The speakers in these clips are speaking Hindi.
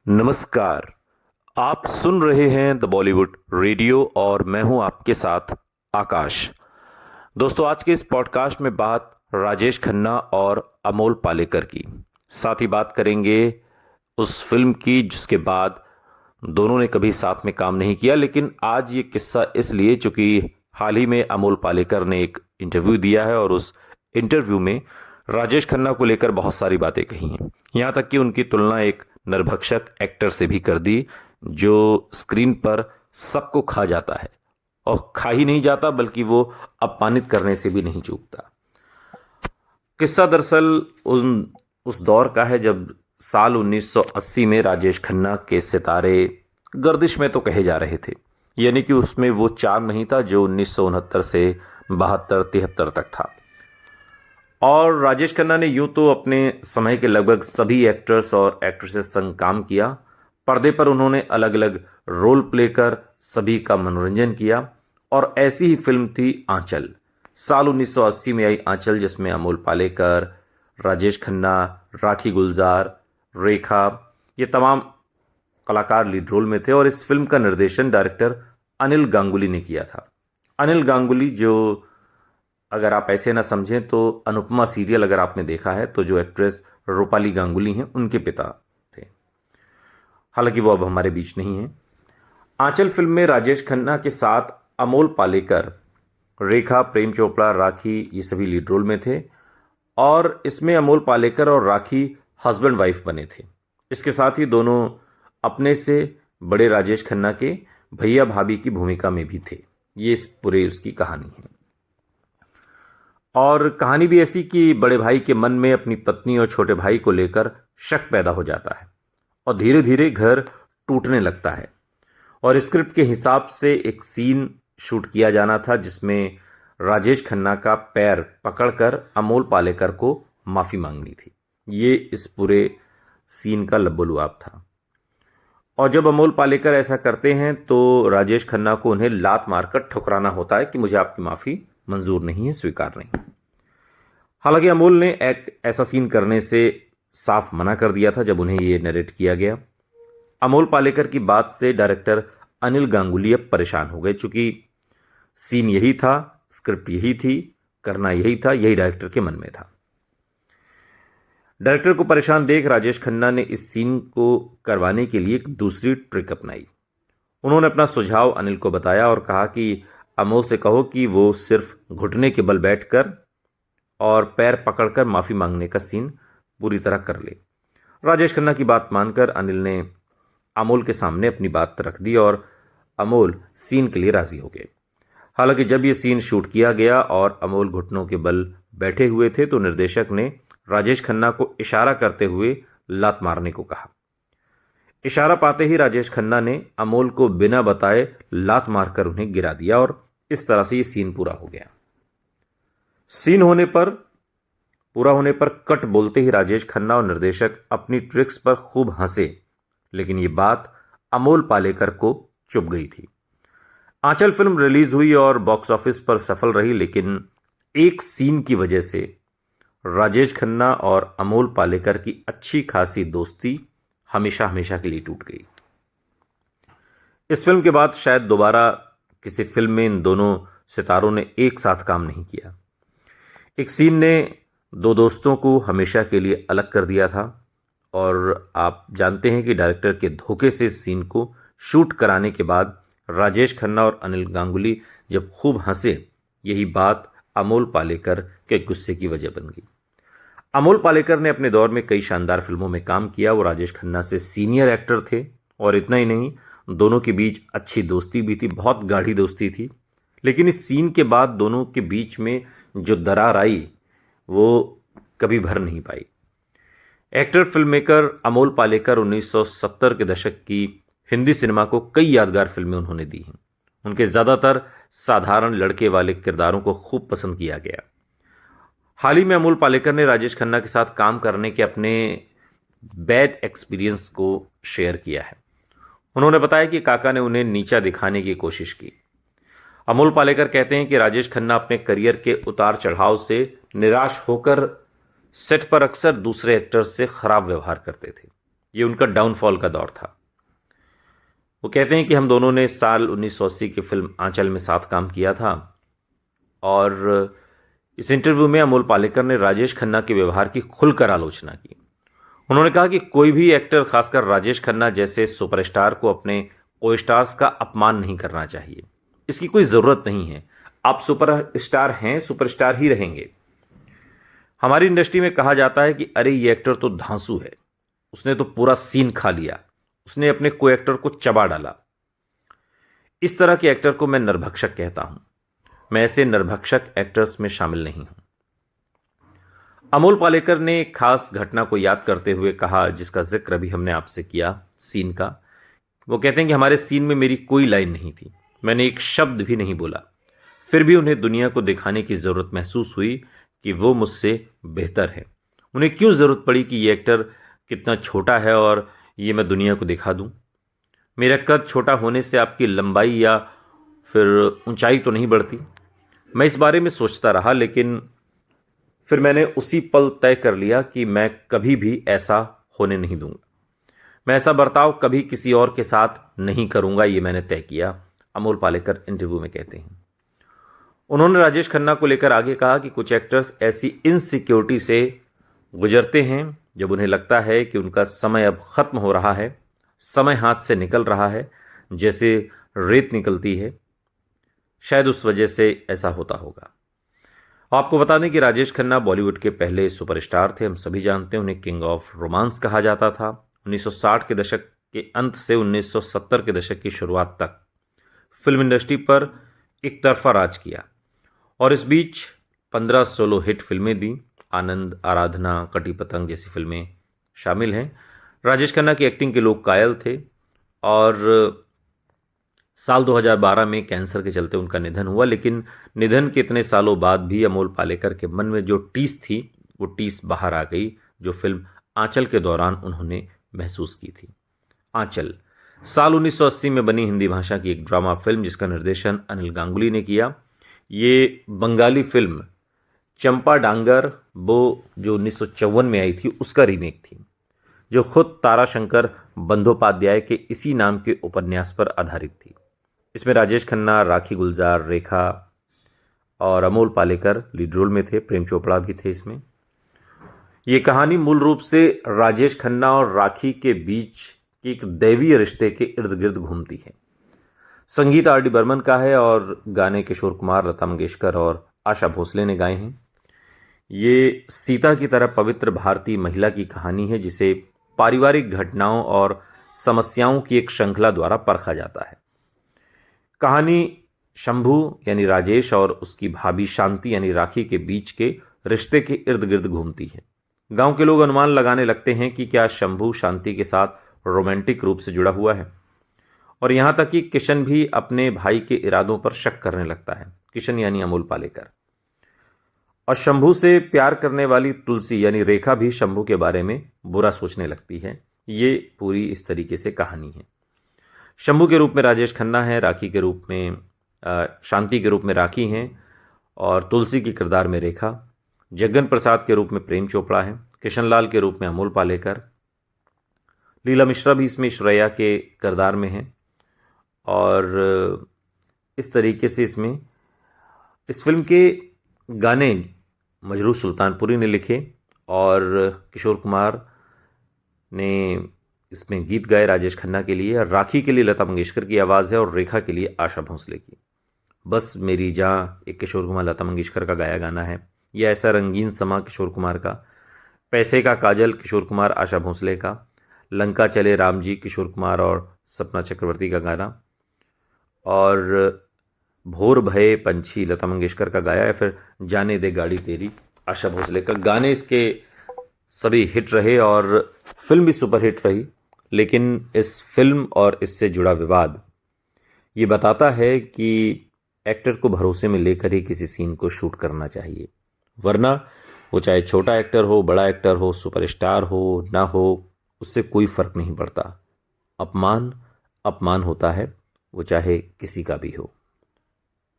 नमस्कार। आप सुन रहे हैं द बॉलीवुड रेडियो और मैं हूं आपके साथ आकाश। दोस्तों, आज के इस पॉडकास्ट में बात राजेश खन्ना और अमोल पालेकर की, साथ ही बात करेंगे उस फिल्म की जिसके बाद दोनों ने कभी साथ में काम नहीं किया। लेकिन आज ये किस्सा इसलिए चूंकि हाल ही में अमोल पालेकर ने एक इंटरव्यू दिया है और उस इंटरव्यू में राजेश खन्ना को लेकर बहुत सारी बातें कही हैं। यहाँ तक कि उनकी तुलना एक नरभक्षक एक्टर से भी कर दी जो स्क्रीन पर सबको खा जाता है, और खा ही नहीं जाता बल्कि वो अपमानित करने से भी नहीं चूकता। किस्सा दरअसल उस दौर का है जब साल 1980 में राजेश खन्ना के सितारे गर्दिश में तो कहे जा रहे थे, यानी कि उसमें वो चार्म नहीं था जो 1969 से 72-73 तक था। और राजेश खन्ना ने यूं तो अपने समय के लगभग सभी एक्टर्स और एक्ट्रेसेस संग काम किया। पर्दे पर उन्होंने अलग अलग रोल प्ले कर सभी का मनोरंजन किया, और ऐसी ही फिल्म थी आंचल। साल 1980 में आई आंचल, जिसमें अमोल पालेकर, राजेश खन्ना, राखी गुलजार, रेखा, ये तमाम कलाकार लीड रोल में थे। और इस फिल्म का निर्देशन डायरेक्टर अनिल गांगुली ने किया था। अनिल गांगुली, जो अगर आप ऐसे ना समझें तो अनुपमा सीरियल अगर आपने देखा है तो जो एक्ट्रेस रूपाली गांगुली हैं उनके पिता थे। हालांकि वो अब हमारे बीच नहीं हैं। आंचल फिल्म में राजेश खन्ना के साथ अमोल पालेकर, रेखा, प्रेम चोपड़ा, राखी, ये सभी लीड रोल में थे। और इसमें अमोल पालेकर और राखी हस्बैंड वाइफ बने थे। इसके साथ ही दोनों अपने से बड़े राजेश खन्ना के भैया भाभी की भूमिका में भी थे। ये इस पूरे उसकी कहानी है। और कहानी भी ऐसी कि बड़े भाई के मन में अपनी पत्नी और छोटे भाई को लेकर शक पैदा हो जाता है और धीरे धीरे घर टूटने लगता है। और स्क्रिप्ट के हिसाब से एक सीन शूट किया जाना था जिसमें राजेश खन्ना का पैर पकड़कर अमोल पालेकर को माफी मांगनी थी। ये इस पूरे सीन का लबोलुआब था। और जब अमोल पालेकर ऐसा करते हैं तो राजेश खन्ना को उन्हें लात मारकर ठुकराना होता है कि मुझे आपकी माफी मंजूर नहीं है, स्वीकार नहीं। हालांकि अमोल ने एक ऐसा सीन करने से साफ मना कर दिया था जब उन्हें यह नरेट किया गया। अमोल पालेकर की बात से डायरेक्टर अनिल गांगुली अब परेशान हो गए, चूंकि सीन यही था, स्क्रिप्ट यही थी, करना यही था, यही डायरेक्टर के मन में था। डायरेक्टर को परेशान देख राजेश खन्ना ने इस सीन को करवाने के लिए एक दूसरी ट्रिक अपनाई। उन्होंने अपना सुझाव अनिल को बताया और कहा कि अमोल से कहो कि वो सिर्फ घुटने के बल बैठकर और पैर पकड़कर माफी मांगने का सीन पूरी तरह कर ले। राजेश खन्ना की बात मानकर अनिल ने अमोल के सामने अपनी बात रख दी और अमोल सीन के लिए राजी हो गए। हालांकि जब यह सीन शूट किया गया और अमोल घुटनों के बल बैठे हुए थे तो निर्देशक ने राजेश खन्ना को इशारा करते हुए लात मारने को कहा। इशारा पाते ही राजेश खन्ना ने अमोल को बिना बताए लात मारकर उन्हें गिरा दिया और इस तरह से ये सीन पूरा हो गया। सीन पूरा होने पर कट बोलते ही राजेश खन्ना और निर्देशक अपनी ट्रिक्स पर खूब हंसे, लेकिन ये बात अमोल पालेकर को चुभ गई थी। आंचल फिल्म रिलीज हुई और बॉक्स ऑफिस पर सफल रही, लेकिन एक सीन की वजह से राजेश खन्ना और अमोल पालेकर की अच्छी खासी दोस्ती हमेशा हमेशा के लिए टूट गई। इस फिल्म के बाद शायद दोबारा किसी फिल्म में इन दोनों सितारों ने एक साथ काम नहीं किया। एक सीन ने दो दोस्तों को हमेशा के लिए अलग कर दिया था, और आप जानते हैं कि डायरेक्टर के धोखे से इस सीन को शूट कराने के बाद राजेश खन्ना और अनिल गांगुली जब खूब हंसे, यही बात अमोल पालेकर के गुस्से की वजह बन गई। अमोल पालेकर ने अपने दौर में कई शानदार फिल्मों में काम किया। वो राजेश खन्ना से सीनियर एक्टर थे, और इतना ही नहीं, दोनों के बीच अच्छी दोस्ती भी थी, बहुत गाढ़ी दोस्ती थी। लेकिन इस सीन के बाद दोनों के बीच में जो दरार आई वो कभी भर नहीं पाई। Actor film maker Amol Palekar 1970 के दशक की हिंदी सिनेमा को कई यादगार फिल्में उन्होंने दी हैं। उनके ज़्यादातर साधारण लड़के वाले किरदारों को खूब पसंद किया गया। हाल ही में अमोल पालेकर ने राजेश खन्ना के साथ काम करने के अपने बैड एक्सपीरियंस को शेयर किया है। उन्होंने बताया कि काका ने उन्हें नीचा दिखाने की कोशिश की। अमोल पालेकर कहते हैं कि राजेश खन्ना अपने करियर के उतार चढ़ाव से निराश होकर सेट पर अक्सर दूसरे एक्टर्स से खराब व्यवहार करते थे। ये उनका डाउनफॉल का दौर था। वो कहते हैं कि हम दोनों ने साल 1980 की फिल्म आंचल में साथ काम किया था, और इस इंटरव्यू में अमोल पालेकर ने राजेश खन्ना के व्यवहार की खुलकर आलोचना की। उन्होंने कहा कि कोई भी एक्टर, खासकर राजेश खन्ना जैसे सुपरस्टार को अपने को स्टार्स का अपमान नहीं करना चाहिए। इसकी कोई ज़रूरत नहीं है। आप सुपरस्टार हैं, सुपरस्टार ही रहेंगे। हमारी इंडस्ट्री में कहा जाता है कि अरे ये एक्टर तो धांसू है, उसने तो पूरा सीन खा लिया, उसने अपने को एक्टर को चबा डाला। इस तरह के एक्टर को मैं नरभक्षक कहता हूं। मैं ऐसे नरभक्षक एक्टर्स में शामिल नहीं हूं। अमोल पालेकर ने एक खास घटना को याद करते हुए कहा, जिसका जिक्र अभी हमने आपसे किया, सीन का। वो कहते हैं कि हमारे सीन में मेरी कोई लाइन नहीं थी, मैंने एक शब्द भी नहीं बोला, फिर भी उन्हें दुनिया को दिखाने की ज़रूरत महसूस हुई कि वो मुझसे बेहतर है। उन्हें क्यों ज़रूरत पड़ी कि ये एक्टर कितना छोटा है और ये मैं दुनिया को दिखा दूं। मेरा कद छोटा होने से आपकी लंबाई या फिर ऊंचाई तो नहीं बढ़ती। मैं इस बारे में सोचता रहा, लेकिन फिर मैंने उसी पल तय कर लिया कि मैं कभी भी ऐसा होने नहीं दूंगा। मैं ऐसा बर्ताव कभी किसी और के साथ नहीं करूंगा, ये मैंने तय किया, अमोल पालेकर इंटरव्यू में कहते हैं। उन्होंने राजेश खन्ना को लेकर आगे कहा कि कुछ एक्टर्स ऐसी इनसिक्योरिटी से गुजरते हैं जब उन्हें लगता है कि उनका समय अब खत्म हो रहा है, समय हाथ से निकल रहा है जैसे रेत निकलती है। शायद उस वजह से ऐसा होता होगा। आपको बता दें कि राजेश खन्ना बॉलीवुड के पहले सुपरस्टार थे। हम सभी जानते हैं उन्हें किंग ऑफ रोमांस कहा जाता था। 1960 के दशक के अंत से 1970 के दशक की शुरुआत तक फिल्म इंडस्ट्री पर एक तरफा राज किया, और इस बीच 15 सोलो हिट फिल्में दी। आनंद, आराधना, कटी पतंग जैसी फिल्में शामिल हैं। राजेश खन्ना की एक्टिंग के लोग कायल थे, और साल 2012 में कैंसर के चलते उनका निधन हुआ। लेकिन निधन के इतने सालों बाद भी अमोल पालेकर के मन में जो टीस थी, वो टीस बाहर आ गई, जो फिल्म आंचल के दौरान उन्होंने महसूस की थी। आंचल साल 1980 में बनी हिंदी भाषा की एक ड्रामा फिल्म, जिसका निर्देशन अनिल गांगुली ने किया। ये बंगाली फिल्म चंपा डांगर, वो जो 1954 में आई थी, उसका रीमेक थी, जो खुद ताराशंकर बंदोपाध्याय के इसी नाम के उपन्यास पर आधारित थी। इसमें राजेश खन्ना, राखी गुलजार, रेखा और अमोल पालेकर लीड रोल में थे। प्रेम चोपड़ा भी थे इसमें। ये कहानी मूल रूप से राजेश खन्ना और राखी के बीच के एक दैवीय रिश्ते के इर्द गिर्द घूमती है। संगीत आर डी बर्मन का है, और गाने किशोर कुमार, लता मंगेशकर और आशा भोसले ने गाए हैं। ये सीता की तरह पवित्र भारतीय महिला की कहानी है, जिसे पारिवारिक घटनाओं और समस्याओं की एक श्रृंखला द्वारा परखा जाता है। कहानी शंभू यानी राजेश और उसकी भाभी शांति यानी राखी के बीच के रिश्ते के इर्द गिर्द घूमती है। गांव के लोग अनुमान लगाने लगते हैं कि क्या शंभू शांति के साथ रोमांटिक रूप से जुड़ा हुआ है, और यहां तक कि किशन भी अपने भाई के इरादों पर शक करने लगता है। किशन यानी अमोल पालेकर। और शंभू से प्यार करने वाली तुलसी यानी रेखा भी शंभू के बारे में बुरा सोचने लगती है। ये पूरी इस तरीके से कहानी है। शंभू के रूप में राजेश खन्ना है, राखी के रूप में शांति के रूप में राखी हैं, और तुलसी के किरदार में रेखा। जग्गन प्रसाद के रूप में प्रेम चोपड़ा है। किशनलाल के रूप में अमोल पालेकर। लीला मिश्रा भी इसमें श्रेया के किरदार में है। और इस तरीके से इसमें इस फिल्म के गाने मजरूह सुल्तानपुरी ने लिखे, और किशोर कुमार ने इसमें गीत गाए राजेश खन्ना के लिए। राखी के लिए लता मंगेशकर की आवाज़ है, और रेखा के लिए आशा भोसले की। बस मेरी जान एक किशोर कुमार, लता मंगेशकर का गाया गाना है। यह ऐसा रंगीन समा किशोर कुमार का। पैसे का काजल किशोर कुमार, आशा भोसले का। लंका चले राम जी किशोर कुमार और सपना चक्रवर्ती का गाना। और भोर भये पंछी लता मंगेशकर का गाया है। फिर जाने दे गाड़ी तेरी, आशा भोसले का। गाने इसके सभी हिट रहे और फिल्म भी सुपर हिट रही। लेकिन इस फिल्म और इससे जुड़ा विवाद ये बताता है कि एक्टर को भरोसे में लेकर ही किसी सीन को शूट करना चाहिए, वरना वो चाहे छोटा एक्टर हो, बड़ा एक्टर हो, सुपरस्टार हो ना हो, उससे कोई फर्क नहीं पड़ता। अपमान अपमान होता है, वो चाहे किसी का भी हो।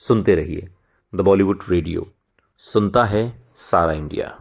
सुनते रहिए द बॉलीवुड रेडियो, सुनता है सारा इंडिया।